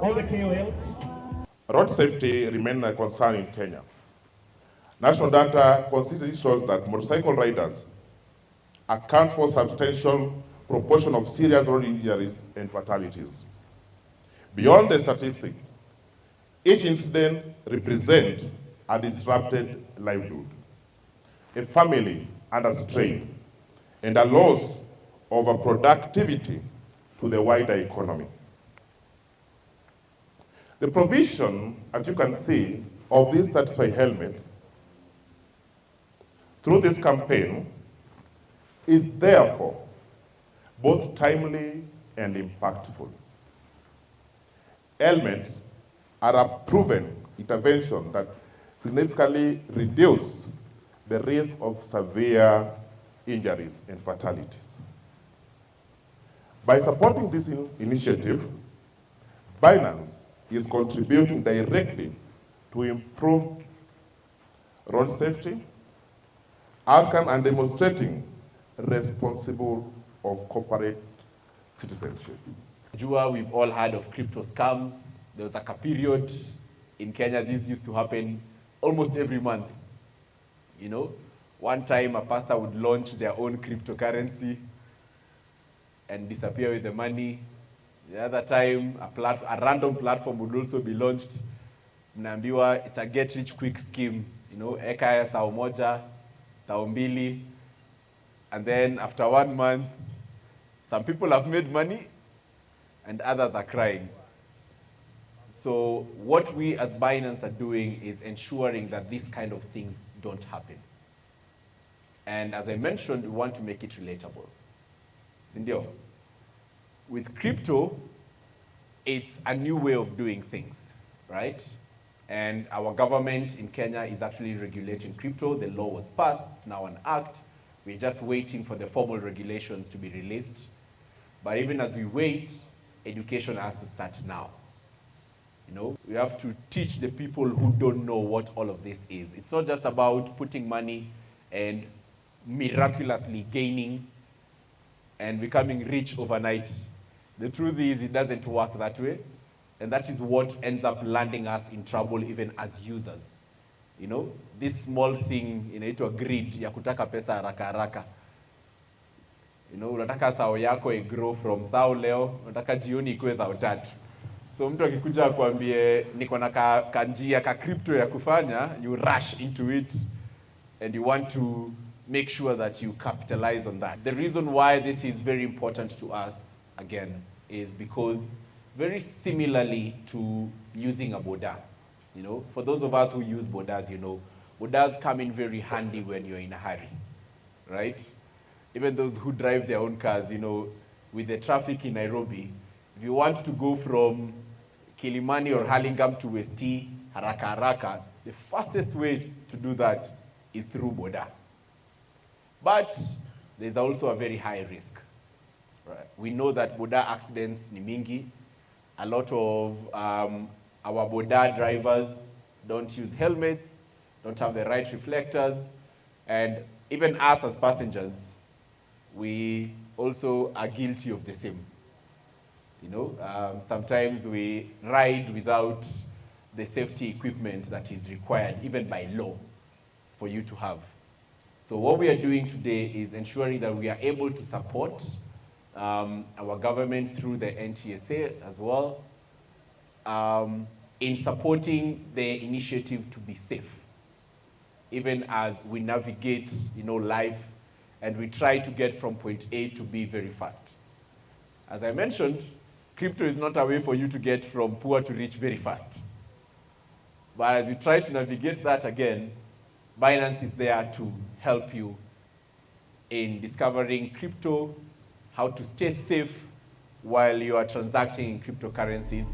all the KOLs. Road safety remains a concern in Kenya. National data consistently shows that motorcycle riders account for a substantial proportion of serious road injuries and fatalities. Beyond the statistic, each incident represents a disrupted livelihood, a family under strain, and a loss of productivity to the wider economy. The provision, as you can see, of these certified helmets through this campaign is therefore both timely and impactful. Helmets are a proven intervention that significantly reduce the risk of severe injuries and fatalities. By supporting this initiative, Binance is contributing directly to improved road safety outcome and demonstrating responsible of corporate citizenship. We've all heard of crypto scams. There was a period in Kenya, this used to happen almost every month. You know, one time a pastor would launch their own cryptocurrency and disappear with the money. The other time, a random platform would also be launched. Mnaambiwa, it's a get-rich-quick scheme. You know, eka thao moja, thao mbili. And then after 1 month, some people have made money and others are crying. So what we as Binance are doing is ensuring that these kind of things don't happen. And as I mentioned, we want to make it relatable. Sindio? With crypto, it's a new way of doing things, right? And our government in Kenya is actually regulating crypto. The law was passed, it's now an act. We're just waiting for the formal regulations to be released. But even as we wait, education has to start now. You know, we have to teach the people who don't know what all of this is. It's not just about putting money and miraculously gaining and becoming rich overnight. The truth is, it doesn't work that way. And that is what ends up landing us in trouble even as users. You know, this small thing inaitwa greed ya kutaka pesa haraka haraka. You know, unataka thao yako grow from thao leo, unataka jioni ikuwe thao tatu. So mtu akikuja kuambie niko na kanjia ka crypto ya kufanya, you rush into it and you want to make sure that you capitalize on that. The reason why this is very important to us, again, is because very similarly to using a boda, you know, for those of us who use bodas, you know, bodas come in very handy when you're in a hurry, right? Even those who drive their own cars, you know, with the traffic in Nairobi, if you want to go from Kilimani or Hurlingham to Westi, haraka haraka, the fastest way to do that is through boda. But there's also a very high risk. Right? We know that boda accidents ni mingi. A lot of our boda drivers don't use helmets, don't have the right reflectors, and even us as passengers, we also are guilty of the same. You know, sometimes we ride without the safety equipment that is required, even by law, for you to have. So what we are doing today is ensuring that we are able to support our government through the NTSA as well, in supporting the initiative to be safe, even as we navigate, you know, life, and we try to get from point A to B very fast. As I mentioned, crypto is not a way for you to get from poor to rich very fast. But as you try to navigate that again, Binance is there to help you in discovering crypto, how to stay safe while you are transacting in cryptocurrencies,